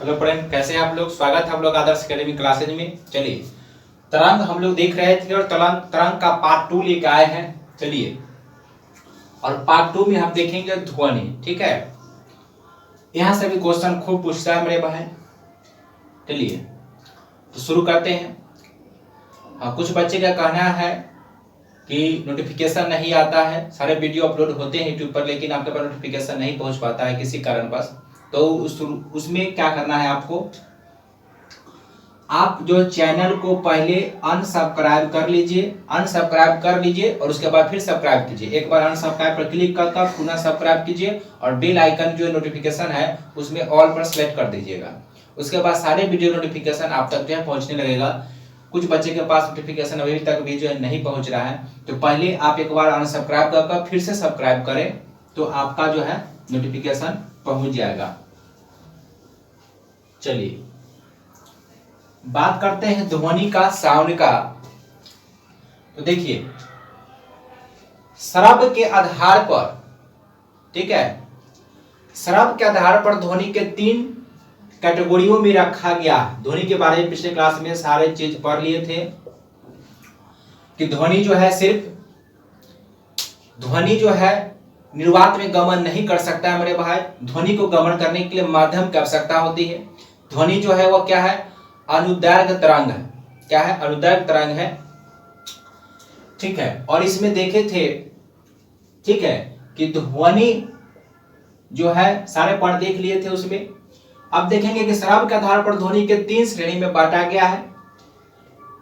Hello friend, कैसे हैं आप लोग। स्वागत है हम लोग आदर्श एकेडमी क्लासेज में। चलिए, तरंग हम लोग देख रहे थे और तरंग तरंग का पार्ट 2 लेके आए हैं। चलिए, और पार्ट 2 में हम देखेंगे ध्वनि। ठीक है, यहाँ से भी क्वेश्चन खूब पूछता है मेरे भाई। चलिए तो शुरू करते हैं। हाँ, कुछ बच्चे का कहना है कि नोटिफिकेशन नहीं आता है। सारे वीडियो अपलोड होते हैं यूट्यूब पर, लेकिन आपके पास नोटिफिकेशन नहीं पहुंच पाता है किसी कारणवश। तो उसमें क्या करना है आपको, आप जो चैनल को पहले अनसब्सक्राइब कर लीजिए और उसके बाद फिर सब्सक्राइब कीजिए। एक बार अनसब्सक्राइब पर क्लिक कर पुनः सब्सक्राइब कीजिए और बेल आइकन जो नोटिफिकेशन है उसमें ऑल पर सेलेक्ट कर दीजिएगा। उसके बाद सारे वीडियो नोटिफिकेशन आप तक जो है पहुंचने लगेगा। कुछ बच्चे के पास नोटिफिकेशन अभी तक भी जो है नहीं पहुंच रहा है, तो पहले आप एक बार अनसब्सक्राइब कर फिर से सब्सक्राइब करें तो आपका जो है नोटिफिकेशन पहुंच जाएगा। चलिए बात करते हैं ध्वनि का, साउंड का। तो देखिए, श्रव्य के आधार पर, ठीक है, श्रव्य के आधार पर ध्वनि के 3 कैटेगरियों में रखा गया। ध्वनि के बारे में पिछले क्लास में सारे चीज पढ़ लिए थे कि ध्वनि जो है निर्वात में गमन नहीं कर सकता है मेरे भाई। ध्वनि को गमन करने के लिए माध्यम की आवश्यकता होती है। ध्वनि जो है वह क्या है, अनुदैर्घ्य तरंग है। क्या है, अनुदैर्घ्य तरंग है। ठीक है, और इसमें देखे थे, ठीक है, कि ध्वनि जो है सारे पढ़ देख लिए थे उसमें। अब देखेंगे कि श्रव्य के आधार पर ध्वनि के 3 श्रेणी में बांटा गया है।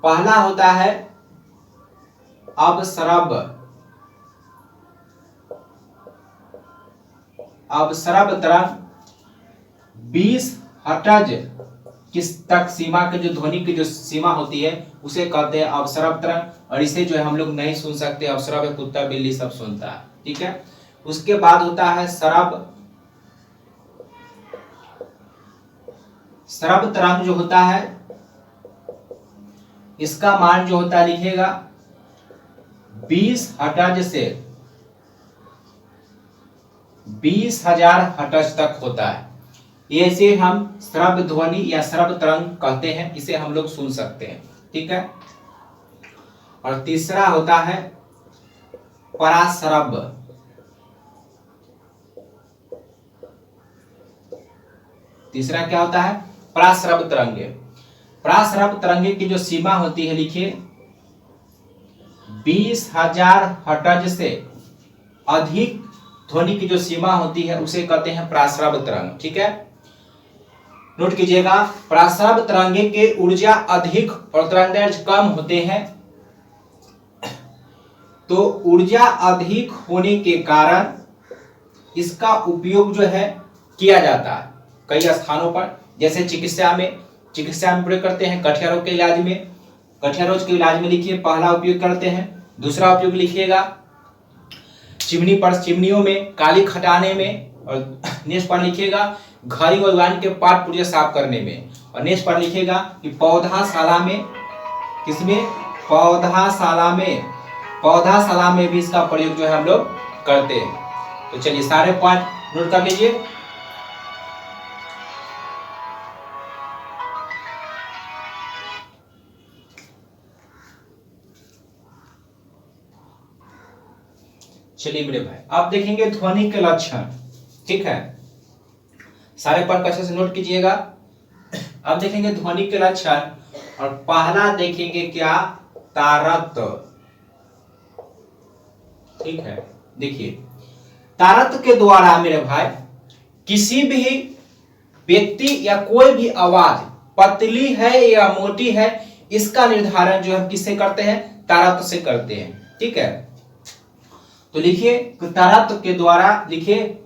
पहला होता है अवश्रव्य तरंग। 20 हर्ट्ज किस तक सीमा के जो ध्वनि की जो सीमा होती है उसे कहते हैं अवश्रव्य तरंग। और इसे जो है हम लोग नहीं सुन सकते। अवश्रव्य कुत्ता बिल्ली सब सुनता है। ठीक है, उसके बाद होता है श्रव्य तरंग जो होता है, इसका मान जो होता है लिखिएगा 20 हर्ट्ज से 20,000 हर्ट्ज तक होता है। इसे हम श्रव्य ध्वनि या श्रव्य तरंग कहते हैं। इसे हम लोग सुन सकते हैं। ठीक है, और तीसरा होता है पराश्रव्य। तीसरा क्या होता है, पराश्रव्य तरंगे। पराश्रव्य तरंगे की जो सीमा होती है लिखिए 20,000 हर्ट्ज से अधिक ध्वनि की जो सीमा होती है उसे कहते हैं पराश्रव्य तरंग। ठीक है, नोट कीजिएगा, पराश्रव्य तरंगे के ऊर्जा अधिक और तरंगदैर्घ्य कम होते हैं। तो ऊर्जा अधिक होने के कारण इसका उपयोग जो है किया जाता है कई स्थानों पर। जैसे चिकित्सा में प्रयोग करते हैं। गठिया रोग के इलाज में लिखिए पहला उपयोग करते हैं। दूसरा उपयोग लिखिएगा चिमनियों में कालिख हटाने में। और नेक्स्ट पर लिखिएगा घड़ी और वाइन के पार्ट पुर्जे साफ करने में। और नेक्स्ट पर लिखिएगा कि पौधाशाला में भी इसका प्रयोग जो है हम लोग करते हैं। तो चलिए सारे पॉइंट नोट कर लीजिए। चलिए मेरे भाई, आप देखेंगे ध्वनि के लक्षण। ठीक है, सारे पॉइंट अच्छे से नोट कीजिएगा। अब देखेंगे ध्वनि के लक्षण, और पहला देखेंगे क्या, तारत्व। ठीक है, देखिए तारत्व के द्वारा मेरे भाई किसी भी व्यक्ति या कोई भी आवाज पतली है या मोटी है, इसका निर्धारण जो हम किससे करते हैं, तारत्व से करते हैं। ठीक है, तो लिखिए तारत्व के द्वारा, लिखिए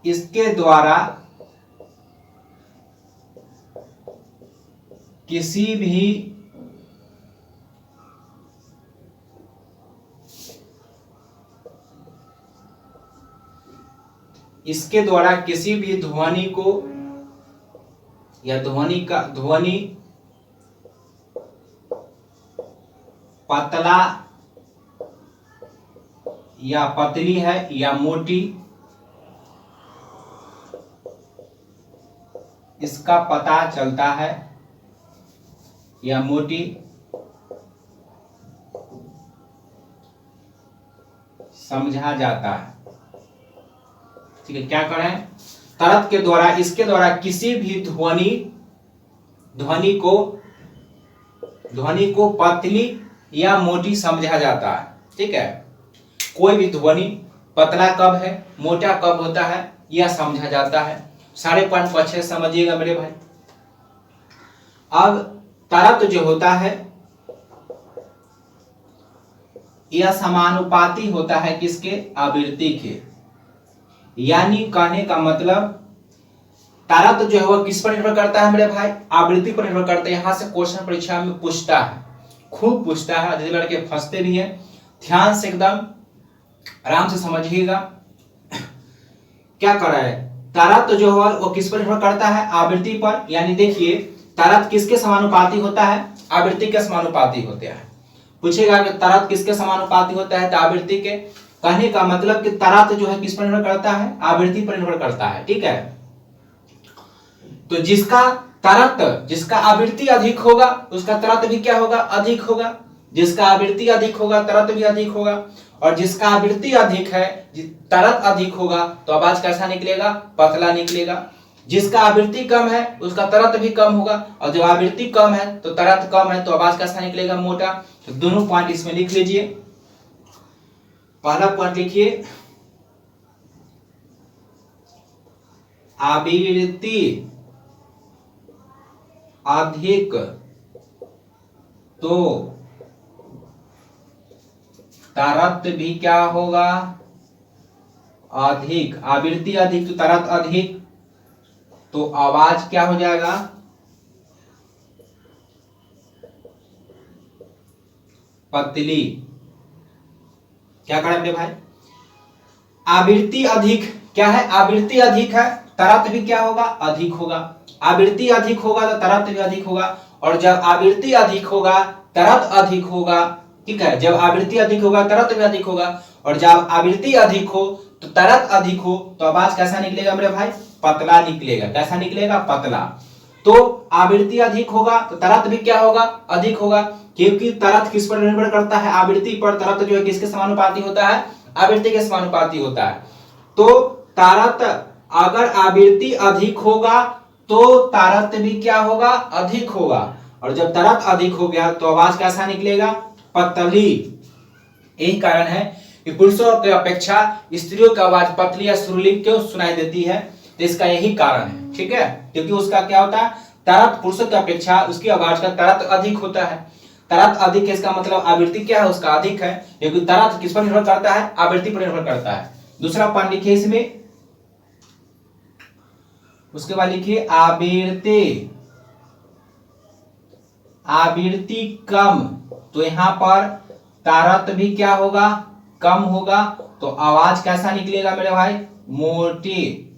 इसके द्वारा किसी भी ध्वनि को या ध्वनि पतला या पतली है या मोटी, इसका पता चलता है या मोटी समझा जाता है। ठीक है, क्या करें, तरत के द्वारा, इसके द्वारा किसी भी ध्वनि को पतली या मोटी समझा जाता है। ठीक है, कोई भी ध्वनि पतला कब है, मोटा कब होता है, यह समझा जाता है। सारे पॉइंट को अच्छे से समझिएगा मेरे भाई। अब तरत जो होता है यह समानुपाती होता है किसके, आवृत्ति के। यानी कहने का मतलब तरत जो है वह किस पर निर्भर करता है मेरे भाई, आवृत्ति पर निर्भर करता है। यहां से क्वेश्चन परीक्षा में पूछता है, खूब पूछता है, जिस लड़के फंसते भी हैं। ध्यान से एकदम आराम से समझिएगा। क्या कर रहा है, तरत जो है वो किस पर निर्भर करता है, आवृत्ति पर। यानी देखिए तरत किसके समानुपाती होता है, आवृत्ति के समानुपाती होते हैं। पूछेगा कि तरत किसके समानुपाती होता है, तो आवृत्ति के। कहने का मतलब कि तरत जो है किस पर निर्भर करता है, आवृत्ति पर निर्भर करता है। ठीक है, तो जिसका आवृत्ति अधिक होगा उसका तरत भी क्या होगा, अधिक होगा। जिसका आवृत्ति अधिक होगा तरत भी अधिक होगा। और जिसका आवृत्ति अधिक है, तरत अधिक होगा तो आवाज कैसा निकलेगा, पतला निकलेगा। जिसका आवृत्ति कम है उसका तरत भी कम होगा, और जब आवृत्ति कम है तो तरत कम है तो आवाज कैसा निकलेगा, मोटा। तो दोनों पॉइंट इसमें लिख लीजिए। पहला पॉइंट लिखिए, आवृत्ति अधिक तो तरत भी क्या होगा, अधिक। आवृत्ति अधिक तो तरत अधिक, तो आवाज क्या हो जाएगा, पतली। क्या करें मेरे भाई, आवृत्ति अधिक क्या है, आवृत्ति अधिक है, तरत भी क्या होगा, अधिक होगा। आवृत्ति अधिक होगा तो तरत भी अधिक होगा। और जब आवृत्ति अधिक होगा तरत अधिक होगा। ठीक है, जब आवृत्ति अधिक होगा तरत भी अधिक होगा। और जब आवृत्ति अधिक हो तो तरत अधिक हो तो आवाज कैसा निकलेगा मेरे भाई, पतला निकलेगा। कैसा निकलेगा, पतला। तो आवृत्ति अधिक होगा तो तरत भी क्या होगा, अधिक होगा। क्योंकि तरत किस पर निर्भर करता है, आवृत्ति पर। तरत जो है किसके समानुपाती होता है, आवृत्ति के समानुपाती होता है। तो तरत अगर आवृत्ति अधिक होगा तो तरत भी क्या होगा, अधिक होगा। और जब तरत अधिक हो गया तो आवाज कैसा निकलेगा, पतली। यही कारण है कि पुरुषों की अपेक्षा स्त्रियों की आवाज पतली या सुरीली क्यों सुनाई देती है, तो इसका यही कारण है। ठीक है, क्योंकि उसका क्या होता है, तरत पुरुषों की अपेक्षा उसकी आवाज का तरत अधिक होता है। तरत अधिक है, इसका मतलब आवृत्ति क्या है, उसका अधिक है। क्योंकि तरत किस पर निर्भर करता है, आवृत्ति पर निर्भर करता है। दूसरा पॉइंट लिखिए इसमें। उसके बाद लिखिए आवृत्ति कम, तो यहां पर तरत भी क्या होगा, कम होगा। तो आवाज कैसा निकलेगा मेरे भाई, मोटी।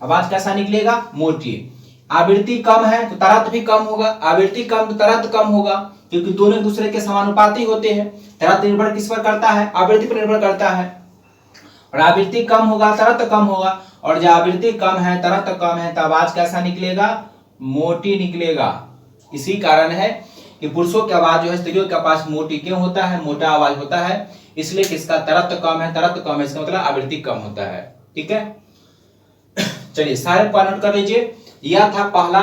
आवाज कैसा निकलेगा, मोटी। आवृत्ति कम है तो तरत भी कम होगा, आवृत्ति कम तो तरत कम होगा। क्योंकि दोनों एक दूसरे के समानुपाती होते हैं। तरत निर्भर किस पर करता है, आवृत्ति पर निर्भर करता है। और आवृत्ति कम होगा तरत कम होगा। और जब आवृत्ति कम है तरत कम है तो आवाज कैसा निकलेगा, मोटी निकलेगा। इसी कारण है कि पुरुषों की आवाज जो है स्त्रियों के पास मोटी क्यों होता है, मोटा आवाज होता है। इसलिए किसका तरत कम है, तरत कम है, इसका मतलब आवृत्ति कम होता है। ठीक है, चलिए सारे पॉइंट नोट कर लीजिए। यह था पहला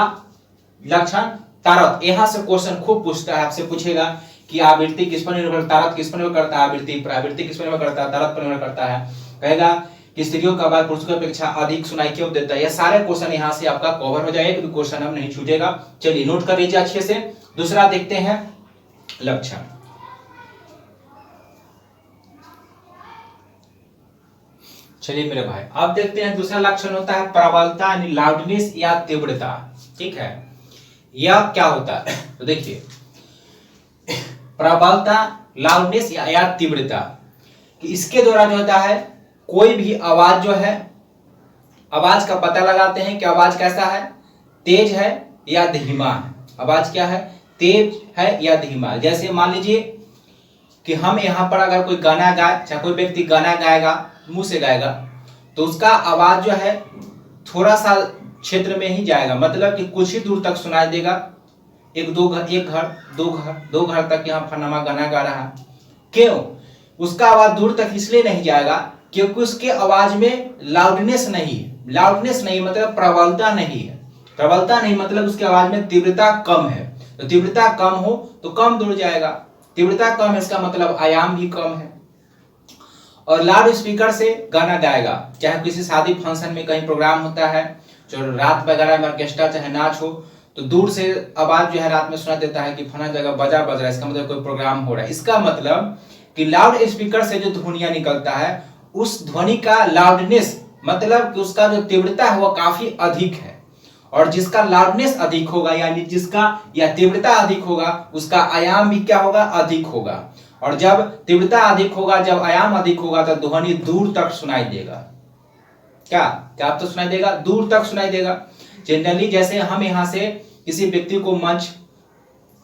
लक्षण, तरत। यहां से क्वेश्चन खूब पूछता है, आपसे पूछेगा कि आवृत्ति किस पर निर्भर, तरत किस पर निर्भर करता है, आवृत्ति पर। आवृत्ति किस पर निर्भर करता है, तरत पर निर्भर करता है। कहेगा कि स्त्रियों का आवाज पुरुषों की अपेक्षा अधिक सुनाई क्यों देता है। यह सारे क्वेश्चन यहां से आपका कवर हो जाएगा, क्योंकि क्वेश्चन हम नहीं छूटेगा। चलिए नोट कर लीजिए अच्छे से। दूसरा देखते हैं लक्षण। चलिए मेरे भाई अब देखते हैं दूसरा लक्षण होता है प्रबलता, लाउडनेस या तीव्रता। ठीक है, यह क्या होता है, तो देखिए प्रबलता, लाउडनेस या तीव्रता, कि इसके द्वारा जो होता है कोई भी आवाज जो है, आवाज का पता लगाते हैं कि आवाज कैसा है, तेज है या धीमा है। आवाज क्या है, तेज है या धीमा है। जैसे मान लीजिए कि हम यहाँ पर अगर कोई गाना गाए, चाहे कोई व्यक्ति गाना गाएगा, मुंह से गाएगा, तो उसका आवाज जो है थोड़ा सा क्षेत्र में ही जाएगा, मतलब कि कुछ ही दूर तक सुनाई देगा। एक घर दो घर तक यहाँ फनामा गाना गा रहा है। क्यों? उसका आवाज दूर तक इसलिए नहीं जाएगा क्योंकि उसके आवाज में लाउडनेस नहीं मतलब प्रबलता नहीं है। प्रबलता नहीं मतलब उसकी आवाज में तीव्रता कम है। तो तीव्रता कम हो तो कम दूर जाएगा। तीव्रता कम है इसका मतलब आयाम भी कम है। और लाउड स्पीकर से गाना गाएगा, चाहे किसी शादी फंक्शन में कहीं प्रोग्राम होता है, जो रात वगैरह में ऑर्केस्ट्रा चाहे नाच हो, तो दूर से आवाज जो है रात में सुना देता है कि फला जगह बजा बज रहा है, इसका मतलब कोई प्रोग्राम हो रहा है। इसका मतलब कि लाउड स्पीकर से जो ध्वनियां निकलता है उस ध्वनि का लाउडनेस मतलब कि उसका जो तीव्रता है वह काफी अधिक है। और जिसका लाउडनेस अधिक होगा यानी जिसका या तीव्रता अधिक होगा उसका आयाम भी क्या होगा? अधिक होगा। और जब तीव्रता अधिक होगा, जब आयाम अधिक होगा तो ध्वनि दूर तक सुनाई देगा। क्या क्या तो सुनाई देगा? दूर तक सुनाई देगा। जनरली जैसे हम यहाँ से किसी व्यक्ति को मंच,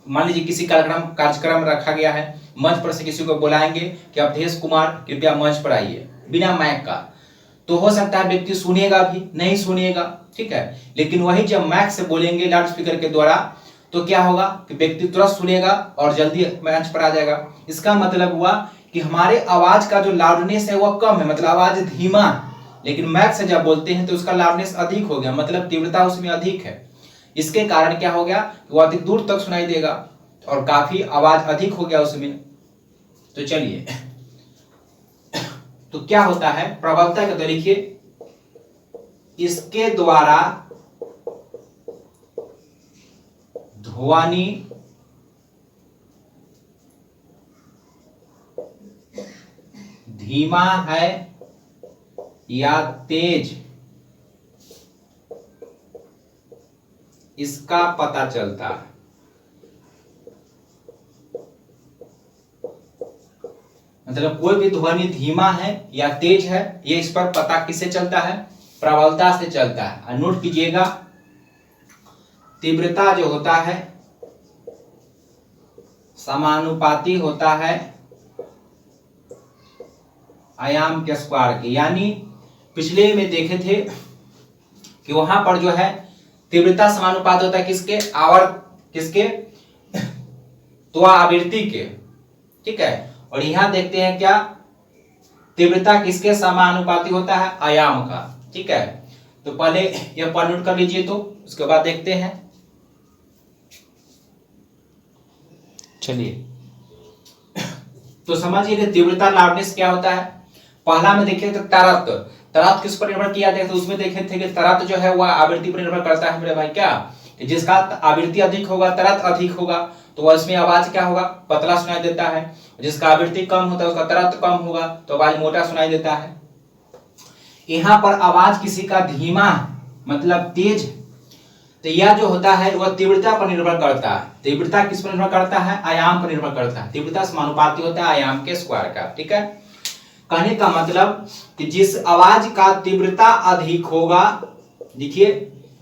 मान लीजिए किसी कार्यक्रम रखा गया है, मंच पर से किसी को बुलाएंगे कि अवधेश कुमार कृपया मंच पर आइए, बिना माइक का, तो हो सकता है व्यक्ति सुनेगा भी नहीं सुनेगा, ठीक है। लेकिन वही जब माइक से बोलेंगे लाउड स्पीकर के द्वारा तो क्या होगा कि व्यक्ति तुरंत सुनेगा और जल्दी मंच पर आ जाएगा। इसका मतलब हुआ कि हमारे आवाज का जो लाउडनेस है वह कम है, मतलब आवाज धीमा, लेकिन माइक से जब बोलते हैं तो उसका लाउडनेस अधिक हो गया, मतलब तीव्रता उसमें अधिक है। इसके कारण क्या हो गया? वो अधिक दूर तक सुनाई देगा और काफी आवाज अधिक हो गया उसमें। तो चलिए, तो क्या होता है प्रबलता का? तो लिखिए, इसके द्वारा ध्वनि धीमा है या तेज इसका पता चलता है। मतलब कोई भी ध्वनि धीमा है या तेज है, ये इस पर पता किससे चलता है? प्रबलता से चलता है। नोट कीजिएगा, तीव्रता जो होता है समानुपाती होता है आयाम के स्क्वायर के। यानी पिछले में देखे थे कि वहां पर जो है तीव्रता समानुपात होता है किसके? किसके? तो आवृत्ति के, ठीक है। और यहां देखते हैं क्या? तीव्रता किसके समानुपाती होता है? आयाम का, ठीक है। तो पहले यह पॉइंट नोट कर लीजिए, तो उसके बाद देखते हैं। चलिए, तो समझिए कि तीव्रता लाउडनेस क्या होता है। पहला में देखे तो तरत किस पर निर्भर किया जाता है? तो उसमें देखे थे कि तरत जो है वह आवृत्ति पर निर्भर करता है मेरे भाई। क्या? जिसका आवृत्ति अधिक होगा तरत अधिक होगा तो वह इसमें आवाज क्या होगा? पतला सुनाई देता है। जिसका आवृत्ति कम होता है उसका तरत कम होगा तो आवाज मोटा सुनाई देता है। यहाँ पर आवाज किसी का धीमा मतलब तेज, तो यह जो होता है वह तीव्रता पर निर्भर करता है। तीव्रता किस पर निर्भर करता है? आयाम पर निर्भर करता है। तीव्रता समानुपाती होता है आयाम के स्क्वायर का, ठीक है। कहने का मतलब कि जिस आवाज का तीव्रता अधिक होगा, देखिए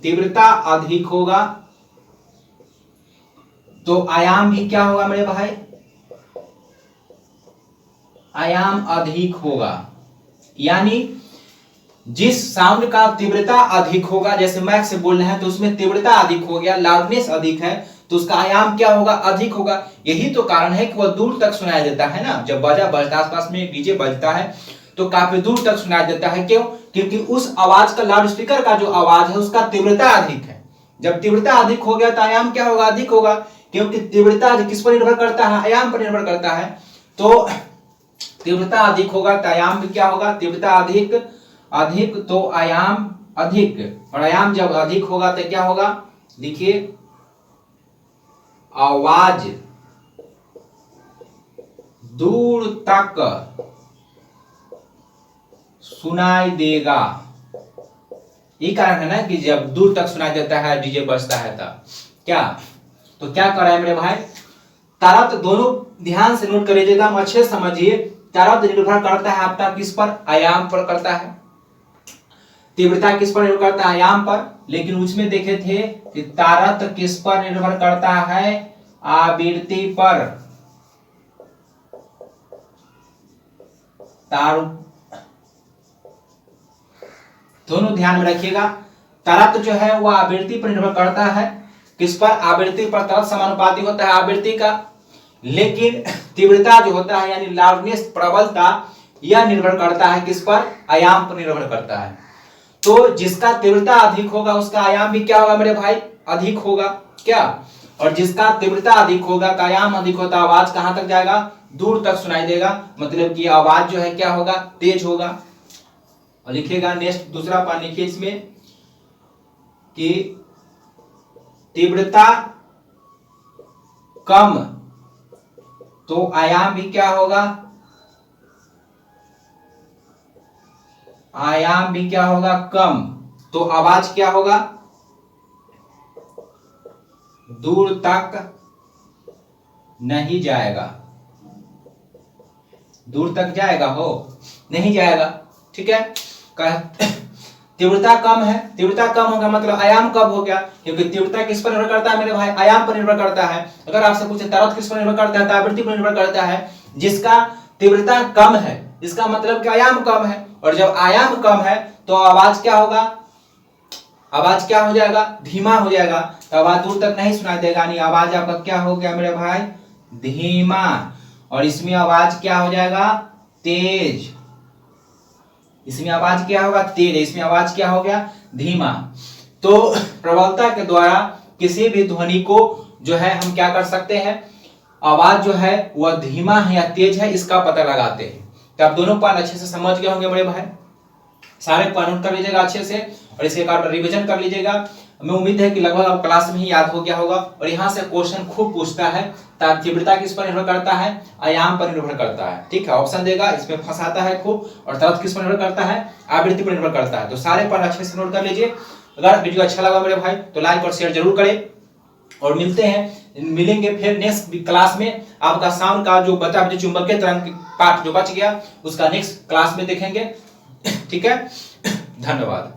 तीव्रता अधिक होगा तो आयाम भी क्या होगा मेरे भाई? आयाम अधिक होगा। यानी जिस साउंड का तीव्रता अधिक होगा, जैसे माइक से बोल रहे हैं तो उसमें तीव्रता अधिक हो गया, लाउडनेस अधिक है, तो उसका आयाम क्या होगा? अधिक होगा। यही तो कारण है कि वह दूर तक सुनाई देता है ना। जब बाजा बजता है, आसपास में डीजे बजता है तो काफी दूर तक सुनाई देता है। क्यों? क्योंकि उस आवाज का, लाउड स्पीकर का जो आवाज है उसका तीव्रता अधिक है। जब तीव्रता अधिक हो गया तो आयाम क्या होगा? अधिक होगा। क्योंकि तीव्रता किस पर निर्भर करता है? आयाम पर निर्भर करता है। तो तीव्रता अधिक होगा तो आयाम भी क्या होगा? तीव्रता अधिक तो आयाम अधिक, और आयाम जब अधिक होगा तो क्या होगा? देखिए, आवाज दूर तक सुनाई देगा। ये कारण है ना कि जब दूर तक सुनाई देता है डीजे बजता है तब क्या, तो क्या कर रहा है मेरे भाई? तरत दोनों ध्यान से नोट करिए, एकदम अच्छे समझिए। तरत निर्भर करता है आपका किस पर? आयाम पर करता है। तीव्रता किस पर निर्भर करता है? आयाम पर। लेकिन उसमें देखे थे कि तरत किस पर निर्भर करता है? आवृत्ति पर। दोनों ध्यान में रखिएगा। तरंग जो है वो आवृत्ति पर निर्भर करता है, किस पर? आवृत्ति पर। तरंग समानुपाती होता है आवृत्ति का, लेकिन तीव्रता जो होता है यानी लाउडनेस, प्रबलता, यह निर्भर करता है किस पर? आयाम पर निर्भर करता है। तो जिसका तीव्रता अधिक होगा उसका आयाम भी क्या होगा मेरे भाई? अधिक होगा। क्या? और जिसका तीव्रता अधिक होगा का आयाम अधिक होता, आवाज कहां तक जाएगा? दूर तक सुनाई देगा, मतलब कि आवाज जो है क्या होगा? तेज होगा। और लिखिएगा नेक्स्ट दूसरा पार्ट लिखिए इसमें कि तीव्रता कम तो आयाम भी क्या होगा? आयाम भी क्या होगा? कम। तो आवाज क्या होगा? दूर तक नहीं जाएगा। दूर तक जाएगा? हो नहीं जाएगा। ठीक है। तीव्रता कम है, तीव्रता कम होगा मतलब आयाम कब हो गया? क्योंकि तीव्रता किस पर निर्भर करता है मेरे भाई? आयाम पर निर्भर करता है। अगर आपसे पूछे तरंग किस पर निर्भर करता है, तो आवृत्ति पर निर्भर करता है। जिसका तीव्रता कम है इसका मतलब कि आयाम कम है, और जब आयाम कम है तो आवाज क्या होगा? आवाज क्या हो जाएगा? धीमा हो जाएगा। तो आवाज दूर तक नहीं सुनाई देगा, यानी आवाज आपका क्या हो गया मेरे भाई? धीमा। और इसमें आवाज क्या हो जाएगा? तेज। इसमें आवाज क्या होगा? तेज। इसमें आवाज क्या हो गया? धीमा। तो प्रबलता के द्वारा किसी भी ध्वनि को जो है हम क्या कर सकते हैं? आवाज जो है वह धीमा है या तेज है इसका पता लगाते हैं। तो आप दोनों पॉइंट अच्छे से समझ गए होंगे बड़े भाई। सारे पॉइंट नोट कर लीजिएगा अच्छे से, और इसके कारण रिवीजन कर लीजिएगा। हमें उम्मीद है कि लगभग आप क्लास में ही याद हो गया होगा। और यहाँ से क्वेश्चन खूब पूछता है। तीव्रता किस पर निर्भर करता है? आयाम पर निर्भर करता है। ठीक है, ऑप्शन देगा, इसमें फंसाता है खूब। और तरंग किस पर निर्भर करता है? आवृत्ति पर निर्भर करता है। तो सारे पॉइंट अच्छे से नोट कर लीजिए। अगर वीडियो अच्छा लगा मेरे भाई तो लाइक और शेयर जरूर करें, और मिलेंगे फिर नेक्स्ट क्लास में। आपका साउंड का जो बचा, जो चुंबकीय तरंग पार्ट जो बच गया उसका नेक्स्ट क्लास में देखेंगे। ठीक है, धन्यवाद।